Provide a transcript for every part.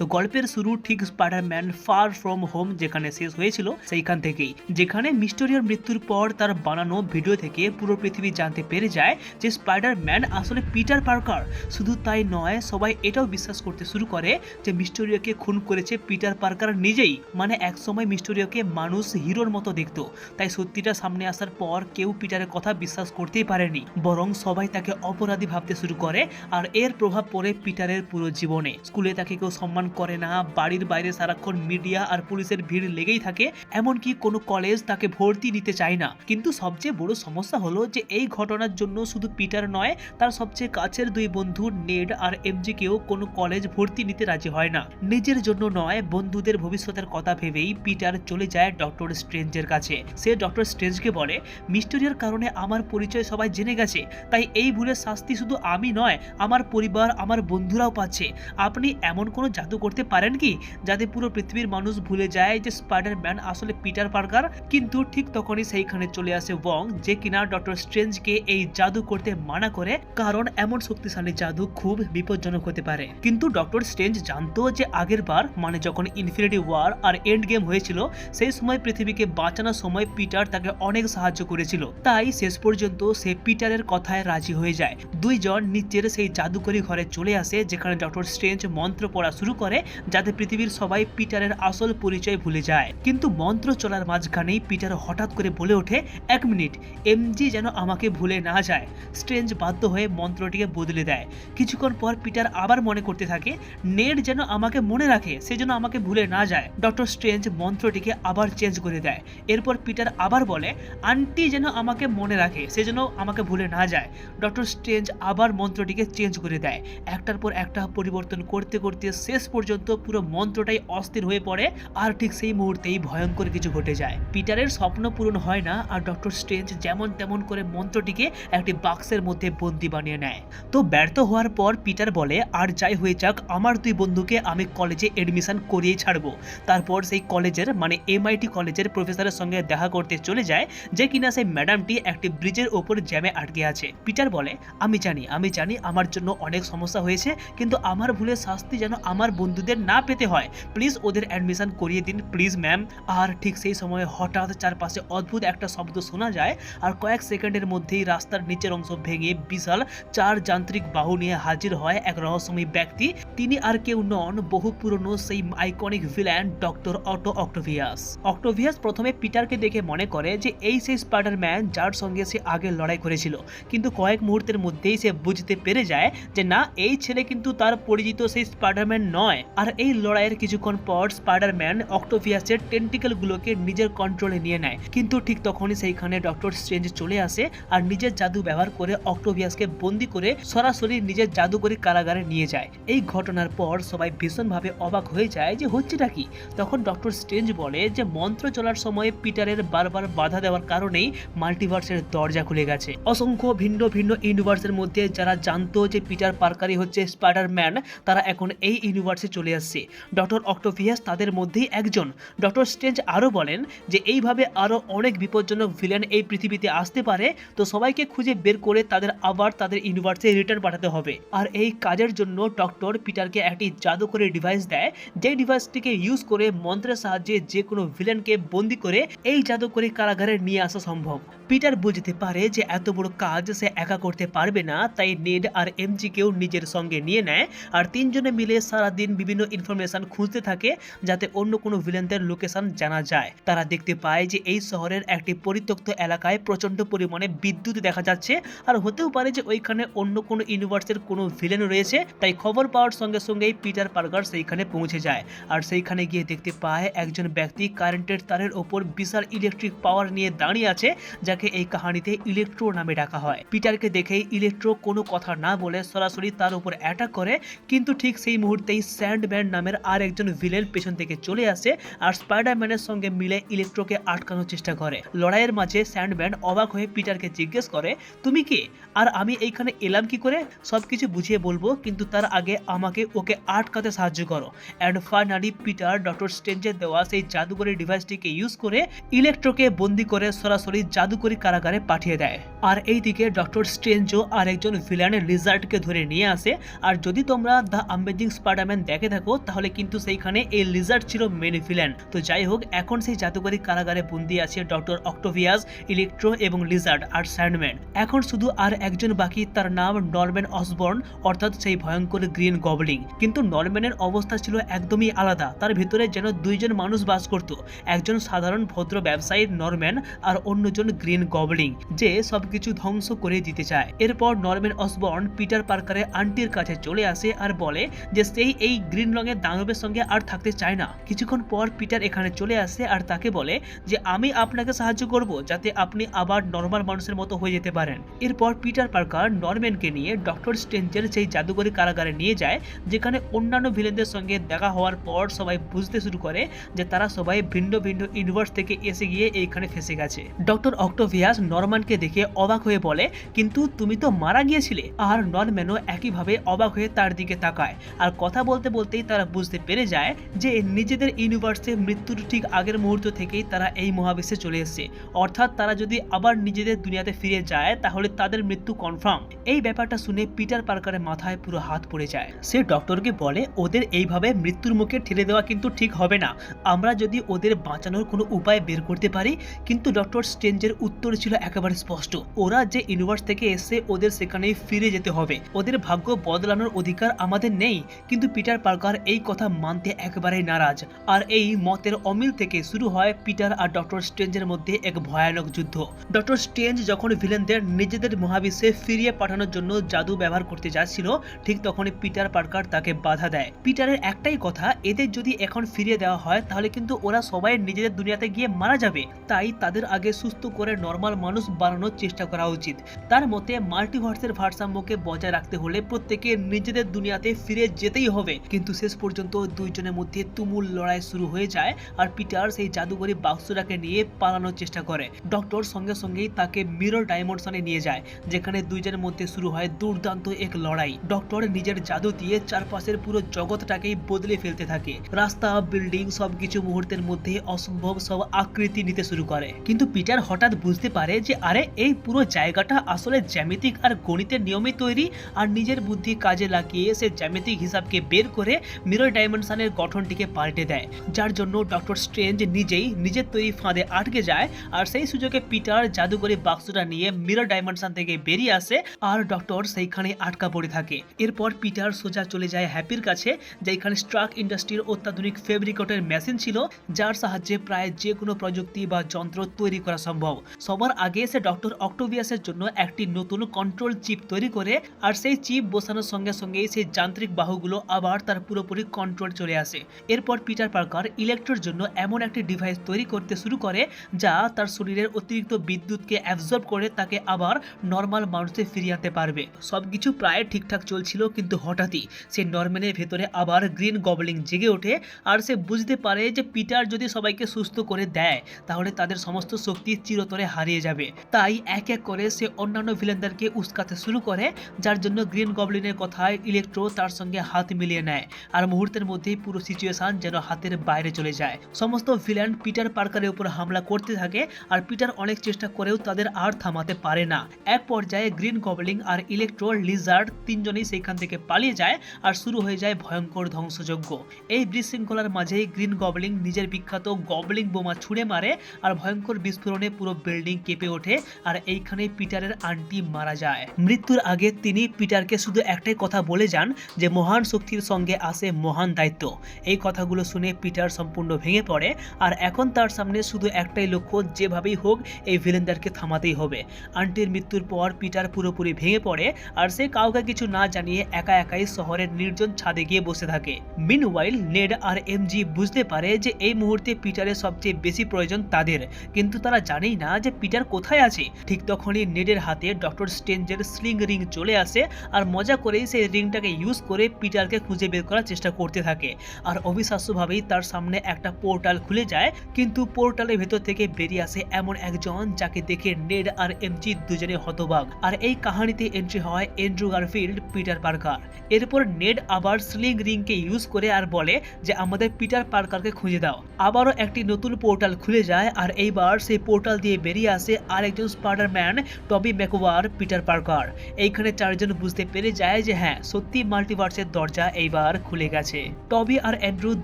তো গল্পের শুরু ঠিক স্পাইডারম্যান ফার ফ্রম হোম যেখানে শেষ হয়েছিল সেইখান থেকেই, যেখানে মিস্টেরিওর মৃত্যুর পর তার বানানো ভিডিও থেকে পুরো পৃথিবী জানতে পেরে যায় যে স্পাইডারম্যান আসলে পিটার পার্কার। শুধু তাই নয়, সবাই এটাও বিশ্বাস করতে শুরু করে যে মিস্টেরিওকে খুন করেছে পিটার পার্কার নিজেই। মানে একসময় মিস্টেরিওকে মানুষ হিরোর মতো দেখতো, তাই সত্যিটা সামনে আসার পর কেউ পিটারের কথা বিশ্বাস করতেই পারেনি, বরং সবাই তাকে অপরাধী ভাবতে শুরু করে। আর এর প্রভাব পড়ে পিটারের পুরো জীবনে। স্কুলে তাকে কেউ সম্মান করে না, বাড়ির বাইরে সারাক্ষণ মিডিয়া আর পুলিশের ভিড় লেগেই থাকে, এমনকি কোনো কলেজ তাকে ভর্তি নিতে চায় না। কিন্তু সবচেয়ে বড় সমস্যা হলো যে এই ঘটনার জন্য শুধু পিটার নয়, তার সবচেয়ে কাছের দুই বন্ধু নেড আর এমজি কেও কোনো কলেজ ভর্তি নিতে রাজি হয় না। নিজের জন্য নয়, বন্ধুদের ভবিষ্যতের কথা ভেবেই পিটার চলে যায় ডক্টর স্ট্রেঞ্জের কাছে। সে ডক্টর স্ট্রেঞ্জকে বলে, মিস্টেরিওর কারণে আমার পরিচয় সবাই জেনে গেছে, তাই এই ভুলের শাস্তি শুধু আমি নয়, আমার পরিবার, আমার বন্ধুরাও পাচ্ছে। আপনি এমন কোনো জাদু করতে পারেন কি যাতে পুরো পৃথিবীর মানুষ ভুলে যায় যে স্পাইডারম্যান আসলে পিটার পার্কার? কিন্তু ঠিক তখনই সেইখানে চলে আসে ওয়ং, যে কিনা ডক্টর স্ট্রেঞ্জকে এই জাদু করতে মানা করে, কারণ এমন শক্তিশালী জাদু খুব বিপজ্জনক হতে পারে। কিন্তু ডক্টর স্ট্রেঞ্জ জানতো যে আগের বার, মানে যখন ইনফিনিটি ওয়ার আর এন্ড গেম হয়েছিল, সেই সময় পৃথিবীকে বাঁচানোর সময় পিটার তাকে অনেক সাহায্য করেছিল। তাই শেষ পর্যন্ত সে পিটারের কথায় রাজি হয়ে যায়। দুইজন নিচের সেই জাদুকরি ঘরে চলে আসে, যেখানে ডক্টর স্ট্রেঞ্জ মন্ত্র পড়া শুরু করে যাতে পৃথিবীর সবাই পিটারের আসল পরিচয় ভুলে যায়। কিন্তু মন্ত্র চলার মাঝখানেই পিটার হঠাৎ করে বলে ওঠে, 1 মিনিট, এমজি যেন আমাকে ভুলে না যায়। স্ট্রেঞ্জ বাধ্য হয়ে মন্ত্রটিকে বদলে দেয়। কিছুক্ষণ পর পিটার আবার মনে করতে থাকে, নেড যেন আমাকে মনে রাখে, সে যেন আমাকে ভুলে না যায়। ডক্টর স্ট্রেঞ্জ মন্ত্রটিকে আবার চেঞ্জ করে দেয়। এরপর পিটার আবার বলে, আন্টি যেন আমাকে মনে রাখে, সে যেন আমাকে ভুলে না যায়। ডক্টর স্ট্রেঞ্জ আবার মন্ত্রটিকে চেঞ্জ করে দেয়। একটার পর একটা পরিবর্তন করতে করতে শেষ পর্যন্ত পুরো মন্ত্রটাই অস্থির হয়ে পড়ে। আর ঠিক সেই মুহূর্তেই ভয়ঙ্কর কিছু ঘটে যায়। পিটারের স্বপ্ন পূরণ হয় না, আর ডক্টর স্ট্রেঞ্জ যেমন তেমন করে মন্ত্রটিকে একটি বাক্সের মধ্যে বন্দি বানিয়ে নেয়। তো ব্যর্থ হওয়ার পর পিটার বলে, আর যাই হয়ে যাক, আমার দুই বন্ধুকে আমি কলেজে এডমিশন করিয়েই ছাড়বো। তারপর সেই কলেজের, মানে MIT কলেজের প্রফেসরের সঙ্গে দেখা করতে চলে যায়, যে কিনা সেই ম্যাডামটি একটি ব্রিজের ওপর জ্যামে আটকে আছে। পিটার বলে, আমি জানি আমার জন্য অনেক সমস্যা হয়েছে, কিন্তু আমার ভুলের শাস্তি যেন আমার বন্ধুদের না পেতে হয়। প্লিজ ওদের অ্যাডমিশন করিয়ে দিন, প্লিজ ম্যাম। আর ঠিক সেই সময় হঠাৎ চারপাশে অদ্ভুত একটা শব্দ শোনা যায়, আর কয়েক সেকেন্ডের মধ্যেই রাস্তার নিচের অংশ ভেঙে বিশাল 4 যান্ত্রিক বাহু নিয়ে হাজির হয় এক রহস্যময়ী ব্যক্তি। তিনি আর কেউ নন, বহু পুরনো সেই আইকনিক ভিলেন ডক্টর অটো অক্টোভিয়াস। অক্টোভিয়াস প্রথমে পিটারকে দেখে মনে করে যে এই সেই স্পাইডারম্যান যার সঙ্গে সে আগে লড়াই করেছিল, কিন্তু কয়েক মুহূর্তের মধ্যেই সে বুঝতে পেরে যায় যে না, এই ছেলে কিন্তু তার পরিচিত সেই স্পাইডারম্যান নয়। আর এই লড়াইয়ের কিছুক্ষণ পর স্পাইডারম্যান অক্টোভিয়াসের টেন্টিকল গুলোকে নিজের কন্ট্রোলে নিয়ে নেয়। কিন্তু ঠিক তখনই সেইখানে ডক্টর স্ট্রেঞ্জ চলে আসে আর নিজের জাদু ব্যবহার করে অক্টোভিয়াসকে বন্দি করে সরাসরি নিজের জাদুকরি কারাগারে নিয়ে যায়। এই ঘটনার পর সবাই ভীষণভাবে অবাক হয়ে যায় যে হচ্ছেটা কি। তখন ডক্টর স্ট্রেঞ্জ বলে যে মন্ত্র চলার সময় পিটারের বারবার বাধা দেওয়ার কারণেই মাল্টিভার্সের দরজা খুলে গেছে। অসংখ্য ভিন্ন ভিন্ন ইউনিভার্সের মধ্যে যারা জানতো যে পিটার পার্কারই হচ্ছে স্পাইডারম্যান, তারা এখন এই ইউনিভার্সে চলে আসছে। ডক্টর অক্টোভিয়াস তাদের মধ্যেই একজন। ডক্টর স্ট্রেঞ্জ আরও বলেন যে এইভাবে আরও অনেক বিপজ্জনক ভিলেন এই পৃথিবীতে আসতে পারে, তো সবাইকে খুঁজে বের করে তাদের আবার তাদের ইউনিভার্সে রিটার্ন পাঠাতে হবে। আর এই কাজের জন্য ডক্টর পিটারকে একটি জাদুকরি ডিভাইস দেয়, যে ডিভাইসটিকে ইউজ করে মন্ত্রের সাহায্যে যে কোনো ভিলেনকে বন্দি করে এই জাদুকরি কারাগারে নিয়ে আসা সম্ভব। পিটার বুঝতে পারে যে এত বড় কাজ সে একা করতে পারবে না, তাই নেড আর এমজি কেও নিজের সঙ্গে নিয়ে নেয়। আর তিনজনে মিলে সারাদিন বিভিন্ন ইনফরমেশন খুঁজতে থাকে যাতে অন্য কোনো ভিলেনদের লোকেশন জানা যায়। তারা দেখতে পায় যে এই শহরের একটি পরিত্যক্ত এলাকায় প্রচন্ড পরিমাণে বিদ্যুৎ দেখা যাচ্ছে, আর হতেও পারে যে ওইখানে অন্য কোনো ইউনিভার্সের কোনো ভিলেন রয়েছে। তাই খবর পাওয়ার সঙ্গে সঙ্গেই পিটার পার্কার সেইখানে পৌঁছে যায়। আর সেইখানে গিয়ে দেখতে পায় একজন ব্যক্তি কারেন্টের তারের ওপর বিশাল ইলেকট্রিক পাওয়ার নিয়ে দাঁড়িয়ে আছে, যাকে এই কাহিনীতে ইলেকট্রো নামে ডাকা হয়। পিটারকে দেখেই ইলেকট্রো কোনো কথা না বলে সরাসরি তার উপর অ্যাটাক করে, কিন্তু ঠিক সেই মুহূর্তেই স্যান্ডম্যান নামের আর একজন ভিলেন পেছন থেকে চলে আসে আর স্পাইডারম্যানের সঙ্গে মিলে ইলেকট্রোকে আটকানোর চেষ্টা করে। লড়াইয়ের মাঝে স্যান্ডম্যান অবাক হয়ে পিটারকে জিজ্ঞেস করে, তুমি কে আর আমি এইখানে এলাম কি করে? সবকিছু বুঝিয়ে বলবো, কিন্তু তার আগে আমাকে ওকে আটকাতে সাহায্য করো। অ্যান্ড ফাইনালি পিটার ডক্টর স্ট্রেঞ্জের দেওয়া সেই জাদুকরি ডিভাইসটিকে ইউজ করে ইলেকট্রোকে বন্দি করে সরাসরি জাদুকরি কারাগারে পাঠিয়ে দেয়। আর এইদিকে ডক্টর স্ট্রেঞ্জও আর একজন ভিলেন লিজার্ডকে ধরে নিয়ে আসে। আর যদি তোমরা দ্য অ্যামেজিং স্পাইডারম্যান দেখে থাকো তাহলে কিন্তু সেইখানে এই লিজার্ড ছিল মেন ভিলেন। তো যাই হোক, এখন সেই জাদুকরী কারাগারে বন্দী আছে ডক্টর অক্টোভিয়াস, ইলেকট্রো এবং লিজার্ড আর স্যান্ডম্যান। এখন শুধু আর একজন বাকি, তার নাম নরম্যান অসবর্ন, অর্থাৎ সেই ভয়ঙ্কর গ্রিন গবলিন। কিন্তু নরম্যানের অবস্থা ছিল একদমই আলাদা। তার ভিতরে যেন দুইজন মানুষ বাস করত, একজন সাধারণ ভদ্র ব্যবসায়ী নরম্যান আর অন্যজন গ্রিন গবলিন, যে সবকিছু ধ্বংস করে দিতে চায়। এরপর নরম্যান অসবর্ন পিটার পার্কারের আন্টির কাছে চলে আসে আর বলে যে সেই এই গ্রিন রঙের দানবের সঙ্গে আর থাকতে চায় না। কিছুক্ষণ পর পিটার এখানে চলে আসে আর তাকে বলে যে আমি আপনাকে সাহায্য করব যাতে আপনি আবার নরমাল মানুষের মতো হয়ে যেতে পারেন। এরপর পিটার পার্কার নরম্যানকে নিয়ে ডক্টর স্ট্রেঞ্জের সেই জাদুকরী কারাগারে নিয়ে যায়, যেখানে অন্যান্য ভিলেনদের সঙ্গে দেখা হওয়ার পর সবাই বুঝতে শুরু করে যে তারা সবাই ভিন্ন ভিন্ন ইউনিভার্স থেকে এসে গিয়ে এইখানে ফেসে গেছে। ডক্টর অক্টোভিয়াস নরম্যানকে দেখে অবাক হয়ে বলে, কিন্তু তুমি তো মারা গিয়েছিলে। আর নরম্যানও একইভাবে অবাক হয়ে তার দিকে তাকায়। আর কথা বলতে বলতেই তারা বুঝতে পেরে যায় যে নিজেদের ইউনিভার্সে মৃত্যুর ঠিক আগের মুহূর্ত থেকেই তারা এই মহাবিশ্বে চলে এসেছে। অর্থাৎ তারা যদি আবার নিজেদের দুনিয়াতে ফিরে যায় তাহলে তাদের মৃত্যু কনফার্ম। এই ব্যাপারটা শুনে পিটার পার্কারের মাথায় পুরো হাত পড়ে যায়। সে ডক্টরকে বলে ওদের এইভাবে মৃত্যুর মুখে ঠেলে দেওয়া কিন্তু ঠিক হবে না, আমরা যদি ওদের বাঁচানোর কোনো উপায় বের করতে পারি। কিন্তু ডক্টর স্ট্রেঞ্জের উত্তর ছিল একেবারে স্পষ্ট, ওরা যে ইউনিভার্স থেকে এসে ওদের সেখানেই ফিরে যেতে হবে, ওদের ভাগ্য বদলানোর অধিকার আমাদের নেই। কিন্তু পিটার পার্কার এই কথা মানতে একেবারেই নারাজ। আর এই মতের অমিল থেকে শুরু হয় পিটার আর ডক্টর স্ট্রেঞ্জের মধ্যে এক ভয়ানক যুদ্ধ। ডক্টর স্ট্রেঞ্জ যখন ভিলেনদের নিজেদের মহাবিশ্বে ফিরিয়ে পাঠানোর জন্য জাদু ব্যবহার করতে যাচ্ছিল, ঠিক তখনই পিটার পার্কার তাকে বাধা দেয়। পিটারের একটাই কথা, এদের যদি এখন ফিরিয়ে দেওয়া হয় তাহলে কিন্তু ওরা সবাই নিজেদের দুনিয়াতে গিয়ে মারা যাবে, তাই তাদের আগে সুস্থ করে নর্মাল মানুষ বানানোর চেষ্টা করা উচিত। তার মতে মাল্টিভার্সের ভারসাম্যকে বজায় রাখতে হলে প্রত্যেকে নিজেদের দুনিয়াতে ফিরে যেতেই হবে। কিন্তু শেষ পর্যন্ত দুইজনের মধ্যে তুমুল লড়াই শুরু হয়ে যায় আর পিটার সেই জাদুকরী বাক্সটাকে নিয়ে পালানোর চেষ্টা করে। ডক্টর সঙ্গে সঙ্গেই তাকে মিরর ডাইমেনশনে নিয়ে যায়, যেখানে দুইজনের মধ্যে শুরু হয় দুর্দান্ত এক লড়াই। ডক্টর নিজের জাদু দিয়ে চারপাশের পুরো জগৎটাকেই বদলে ফেলতে থাকে। রাস্তা, বিল্ডিং সবকিছু মুহূর্তের মধ্যে অসম্ভব সব আকৃতি নিতে শুরু করে। কিন্তু পিটার হঠাৎ বুঝতে পারে যে আরে এই পুরো জায়গাটা আসলে জ্যামিতিক আর গণিতের নিয়মে তৈরি। আর নিজের বুদ্ধি কাজে লাগিয়ে সে জ্যামিতিক হিসাবকে বের করে মিরর ডাইমেনশনের গঠনটিকে পাল্টে দেয়, যার জন্য ডক্টর স্ট্রেঞ্জ নিজেই নিজের তৈরি ফাঁদে আটকে যায়। আর সেই সুযোগে পিটার জাদুকরী বাক্সটা নিয়ে মিরর ডাইমেনশন থেকে বেরিয়ে আসে আর ডক্টর সেইখানে আটকা পড়ে থাকে। এরপর পিটার সোজা চলে যায় হ্যাপির কাছে, যেখানে স্ট্রাক ইন্ডাস্ট্রির অত্যাধুনিক ফেব্রিকেটের মেশিন ছিল, যার সাহায্যে প্রায় যে কোনো প্রযুক্তি বা যন্ত্র তৈরি করা সম্ভব। সবার আগে সে ডক্টর অক্টোভিয়াসের জন্য একটি নতুন কন্ট্রোল চিপ তৈরি করে, আর সেই চিপ বসানোর সঙ্গে সঙ্গেই সেই যান্ত্রিক বাহুগুলো আবার তার পুরোপুরি কন্ট্রোল চলে আসে। এরপর পিটার পার্কার ইলেকট্রোর জন্য এমন একটি ডিভাইস তৈরি করতে শুরু করে যা তার শরীরের অতিরিক্ত বিদ্যুৎকে অ্যাবজর্ব করে তাকে আবার নর্মাল মানুষে ফিরিয়ে আনতে পারবে। সবকিছু প্রায় ঠিকঠাক চলছিল, কিন্তু হঠাৎই সে নরম্যানের ভেতরে আবার গ্রিন গবলিন জেগে ওঠে। আর সে বুঝতে পারে যে পিটার যদি সবাইকে সুস্থ করে দেয় তাহলে তাদের সমস্ত শক্তি চিরতরে হারিয়ে যাবে। তাই এক এক করে সে অন্যান্য ভিলেনদেরকে উস্কাতে শুরু করে, যার জন্য গ্রিন গবলিনের কথায় ইলেকট্রো তার সঙ্গে হাত মিলিয়ে নেয়। আর মুহূর্তের মধ্যেই পুরো সিচুয়েশন যেন হাতের বাইরে চলে যায়। সমস্ত ভিলেন পিটার পার্কারের উপর হামলা করতে থাকে, আর পিটার অনেক চেষ্টা করেও তাদের আর থামাতে পারে না। এক পর্যায়ে গ্রিন গবলিন আর ইলেকট্রো, লিজার্ড তিনজনেই সেখান থেকে পালিয়ে যায় আর শুরু হয়ে যায় ভয়ঙ্কর ধ্বংসযজ্ঞ। এই বিশৃঙ্খলার মাঝেই গ্রিন গবলিন নিজের বিখ্যাত গবলিন বোমা ছুঁড়ে মারে আর ভয়ঙ্কর বিস্ফোরণে পুরো বিল্ডিং কেঁপে ওঠে। আর এইখানে পিটারের আন্টি মারা যায়। মৃত্যুর আগে তিনি পিটারকে শুধু একটাই কথা বলে যান যে মহান শক্তির সঙ্গে আসে মহান দায়িত্ব। এই কথাগুলো শুনে পিটার সম্পূর্ণ ভেঙে পড়ে। আর এখন তার সামনে শুধু একটাই লক্ষ্য, যেভাবেই হোক এই ভিলেনদেরকে থামাতেই হবে। আন্টির মৃত্যুর পর পিটার পুরোপুরি ভেঙে পড়ে আর সে কাউকে কিছু না জানিয়ে একা একাই শহরের নির্জন ছাদে গিয়ে বসে থাকে। মিনওয়াইল নেড আর এমজি বুঝতে পারে যে এই মুহূর্তে পিটারের সবচেয়ে বেশি প্রয়োজন তাদের, কিন্তু তারা জানেই না যে পিটার কোথায় আছে। ঠিক তখনই নেডের হাতে ডক্টর স্ট্রেঞ্জের স্লিং রিং চলে আসে আর মজা করেই সেই রিংটাকে ইউজ করে পিটারকে খুঁজে বের করার চেষ্টা করতে থাকে। আর অবিশ্বাস্যভাবেই তার সামনে একটা পোর্টাল খুলে যায়, কিন্তু পোর্টালের ভেতর থেকে বেরিয়ে আসে এমন একজন যাকে দেখে নেড আর এমজি দুজনে হতবাক। আর এই কাহিনীতে এন্ট্রি হয় অ্যান্ড্রু গারফিল্ড, পিটার পার্কার। এরপর নেড আবার স্লিং রিংকে ইউজ করে আর বলে যে আমাদের পিটার পার্কারকে খুঁজে দাও। আবারও একটি নতুন পোর্টাল খুলে যায় আর এইবার সেই পোর্টাল দিয়ে বেরিয়ে আসে আর একজন স্পাইডারম্যান, টবি ম্যাকওয়ার, পিটার পার্কার। এইখানে চারজন বুঝতে পেরে যায় যে হ্যাঁ, সত্যি মাল্টিভার্সের দরজা এই এবার খুলে গেছে। টবি আর অ্যান্ড্রু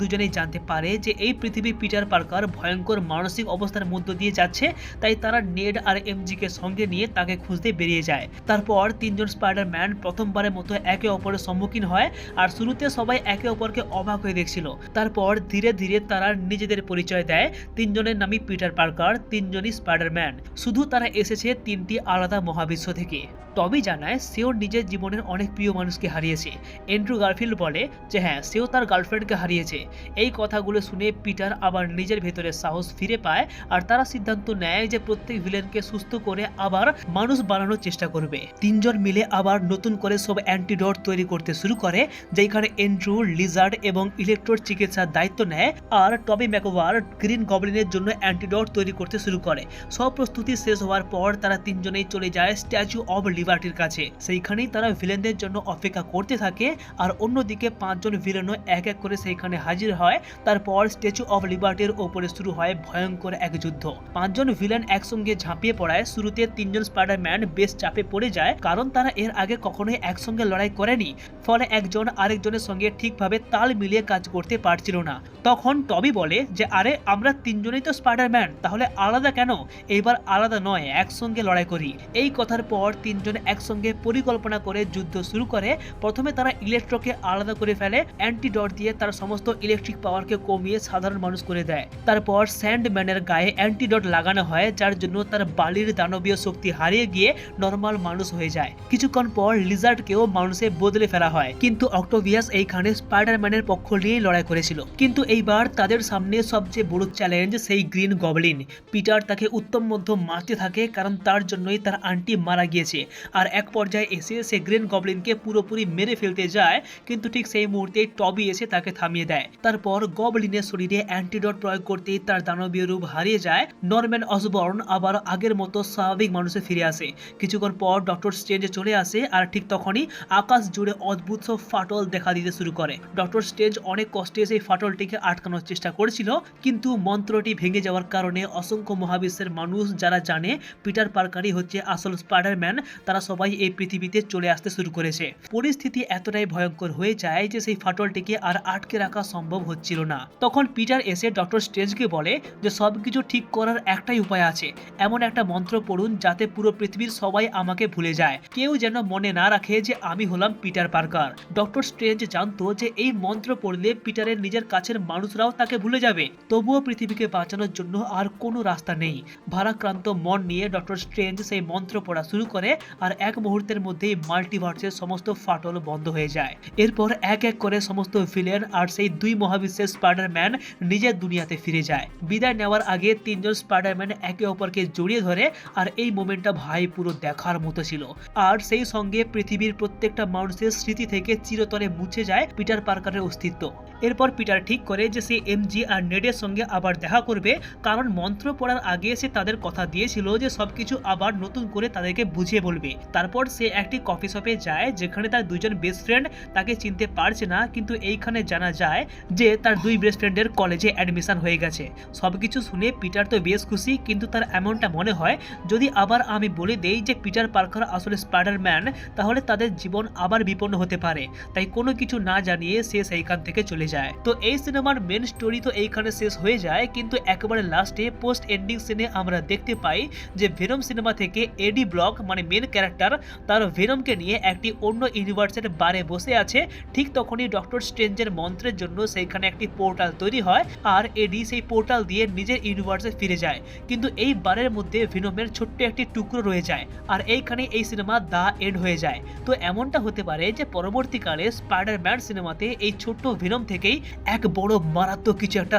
দুজনেই জানতে পারে যে এই পৃথিবী পিটার পার্কার ভয়ঙ্কর মানসিক অবস্থার মধ্য দিয়ে যাচ্ছে, তাই তারা নেড আর এমজিকে সঙ্গে নিয়ে তাকে খুঁজতে বেরিয়ে যায়। তারপর তিনজন স্পাইডারম্যান প্রথমবারের মতো একে অপরের সম্মুখীন হয়, আর শুরুতে সবাই একে অপরকে অবাক হয়ে দেখছিল। তারপর ধীরে ধীরে তারা নিজেদের পরিচয় দেয়। তিনজনের নামই পিটার পার্কার, তিনজনই স্পাইডারম্যান, শুধু তারা এসেছে তিনটি আলাদা মহাবিশ্ব থেকে। টবি জানায় সেও নিজের জীবনের অনেক প্রিয় মানুষকে হারিয়েছে। অ্যান্ড্রু গারফিল্ড বলে যে হ্যাঁ, সেও তার গার্লফ্রেন্ডকে হারিয়েছে। এই কথাগুলো শুনে পিটার আবার নিজের ভেতরে সাহস ফিরে পায়, আর তারা সিদ্ধান্ত নেয় যে প্রত্যেক ভিলেনকে সুস্থ করে আবার মানুষ বানানোর চেষ্টা করবে। তিনজন মিলে আবার নতুন করে সব অ্যান্টিডোট তৈরি করতে শুরু করে, যেখানে অ্যান্ড্রু লিজার্ড এবং ইলেকট্রোর চিকিৎসার দায়িত্ব নেয়, আর টবি ম্যাকওভার গ্রিন গবলিনের জন্য অ্যান্টিডোট তৈরি করতে শুরু করে। সব প্রস্তুতি শেষ হওয়ার পর তারা তিনজনেই চলে যায় স্ট্যাচু অব লিবার্টির কাছে। সেইখানেই তারা ভিলেনদের জন্য অপেক্ষা করতে থাকে, আর অন্যদিকে পাঁচজন ভিলেনও এক এক করে সেইখানে হাজির হয়। তারপর স্ট্যাচু অব লিবার্টির ওপরে শুরু হয় ভয়ঙ্কর এক যুদ্ধ। পাঁচজন ভিলেন একসঙ্গে ঝাঁপিয়ে পড়ায়। শুরুতে তিনজন স্পাইডারম্যান বেশ চাপে পড়ে যায়, কারণ তারা এর আগে কখনোই একসঙ্গে লড়াই করেনি, ফলে একজন আরেকজনের সঙ্গে ঠিকভাবে তাল মিলিয়ে কাজ করতে পারছিল না। তখন টবি বলে যে আরে আমরা তিনজনেই তো স্পাইডারম্যান, তাহলে আলাদা কেন? এইবার আলাদা নয়, একসঙ্গে লড়াই করি। এই কথার পর তিনজন একসঙ্গে পরিকল্পনা করে যুদ্ধ শুরু করে। প্রথমে তারা ইলেকট্রোকে আলাদা করে ফেলে, অ্যান্টিডট দিয়ে তার সমস্ত ইলেকট্রিক পাওয়ারকে কমিয়ে সাধারণ মানুষ করে দেয়। তারপর স্যান্ডম্যানের গায়ে অ্যান্টিডট লাগানো হয়, যার জন্য তার বালির দানবীয় শক্তি হারিয়ে গিয়ে নর্মাল মানুষ হয়ে যায়। কিছুক্ষণ পর লিজার্ডকেও মানুষে বদলে ফেলা হয়, কিন্তু অক্টোভিয়াস এইখানে স্পাইডারম্যানের পক্ষ নিয়ে লড়াই করেছিল। কিন্তু এইবার তাদের সামনে সবচেয়ে বড় চ্যালেঞ্জ সেই গ্রিন গবলিন। পিটার তাকে উত্তম মধ্যম মারতে থাকে, কারণ তার জন্যই তার আন্টি মারা গিয়েছে। আর এক পর্যায়ে এসে সে গ্রিন গবলিনকে পুরোপুরি মেরে ফেলতে যায়, কিন্তু ঠিক সেই মুহূর্তে টবি এসে তাকে থামিয়ে দেয়। তারপর গবলিনের শরীরে অ্যান্টিডট প্রয়োগ করতেই তার দানবীয় রূপ হারিয়ে যায়। নরম্যান অসবর্ন আবার আগের মতো স্বাভাবিক মানুষে ফিরে আসে। কিছুক্ষণ পর ডক্টর স্ট্রেঞ্জ চলে আসে, আর ঠিক তখনই আকাশ জুড়ে অদ্ভুত সব ফাটল দেখা দিতে শুরু করে। ডক্টর স্ট্রেঞ্জ অনেক কষ্টে সেই ফাটলটিকে আটকানোর চেষ্টা করেছিল, কিন্তু মন্ত্রটি ভেঙে যাওয়ার কারণে অসংখ্য মহাবিশ্বের মানুষ যারা জানে পিটার পার্কারই হচ্ছে আসল স্পাইডারম্যান, তারা সবাই এই পৃথিবীতে চলে আসতে শুরু করেছে। পরিস্থিতি এতটাই ভয়ঙ্কর হয়ে যায় যে সেই ফাটলটিকে আর আটকে রাখা সম্ভব হচ্ছিল না। তখন পিটার এসে ডক্টর স্ট্রেঞ্জকে বলে যে সবকিছু ঠিক করার একটাই উপায় আছে, এমন একটা মন্ত্র পড়ুন যাতে পুরো পৃথিবীর সবাই আমাকে ভুলে যায়, কেউ যেন মনে না রাখে যে আমি হলাম পিটার পার্কার। ডক্টর স্ট্রেঞ্জ জানতো যে এই মন্ত্র পড়লে পিটারের নিজের কাছের মানুষরাও তাকে ভুলে যাবে, তবুও পৃথিবীকে বাঁচানোর জন্য আর কোনো রাস্তা নেই। ভারাক্রান্ত মন নিয়ে ডক্টর স্ট্রেঞ্জ সেই মন্ত্র পড়া শুরু করে, আর এক মুহূর্তের মধ্যেই মাল্টিভার্সের সমস্ত ফাটল বন্ধ হয়ে যায়। এরপর এক এক করে সমস্ত ভিলেন আর সেই দুই মহাবিশ্বের স্পাইডারম্যান নিজের দুনিয়াতে ফিরে যায়। বিদায় নেওয়ার আগে তিনজন স্পাইডারম্যান একে অপরকে জড়িয়ে ধরে, আর এই মোমেন্টটা ভাই পুরো দেখার মতো ছিল। আর সেই সঙ্গে পৃথিবীর প্রত্যেকটা মানুষের স্মৃতি থেকে চিরতরে মুছে যায় পিটার পার্কারের অস্তিত্ব। এরপর পিটার ঠিক করে যে সে এমজি আর নেডের সঙ্গে আবার দেখা করবে, কারণ মন্ত্র পড়ার আগে সে তাদের কথা দিয়েছিল যে সবকিছু আবার নতুন করে তাদেরকে বুঝিয়ে বলবে। তারপর সে একটি কফি শপে যায়, যেখানে তার দুইজন বেস্ট ফ্রেন্ড তাকে চিনতে পারছে না, কিন্তু এইখানে জানা যায় যে তার দুই বেস্ট ফ্রেন্ডের কলেজে অ্যাডমিশন হয়ে গেছে। সবকিছু শুনে পিটার তো বেশ খুশি, কিন্তু তার এমনটা মনে হয় যদি আবার আমি বলে দেই যে পিটার পার্কার আসলে স্পাইডারম্যান, তাহলে তাদের জীবন আবার বিপন্ন হতে পারে। তাই কোনো কিছু না জানিয়ে সে সেইখান থেকে চলে যায়। তো এই সিনেমার মেন স্টোরি তো এইখানে শেষ হয়ে যায়, কিন্তু একেবারে লাস্টে পোস্ট এন্ডিং সিনে আমরা দেখতে পাই যে ভেনম সিনেমা থেকে এডি ব্লক মানে মেন ক্যারেক্টার তার ভেনমকে নিয়ে একটি অন্য ইউনিভার্সের বারে বসে আছে। ঠিক তখনই ডক্টর স্ট্রেঞ্জের মন্ত্রের জন্য সেইখানে একটি পোর্টাল তৈরি হয়, আর এডি সেই পোর্টাল দিয়ে নিজের ইউনিভার্সে ফিরে যায়। কিন্তু এই বারের মধ্যে ভেনমের ছোট্ট একটি টুকরো রয়ে যায়, আর এইখানে এই সিনেমা দা এন্ড হয়ে যায়। তো এমনটা হতে পারে যে পরবর্তীকালে স্পাইডারম্যান সিনেমাতে এই ছোট্ট ভেনম থেকেই এক বড় মারাত্মক কিছু একটা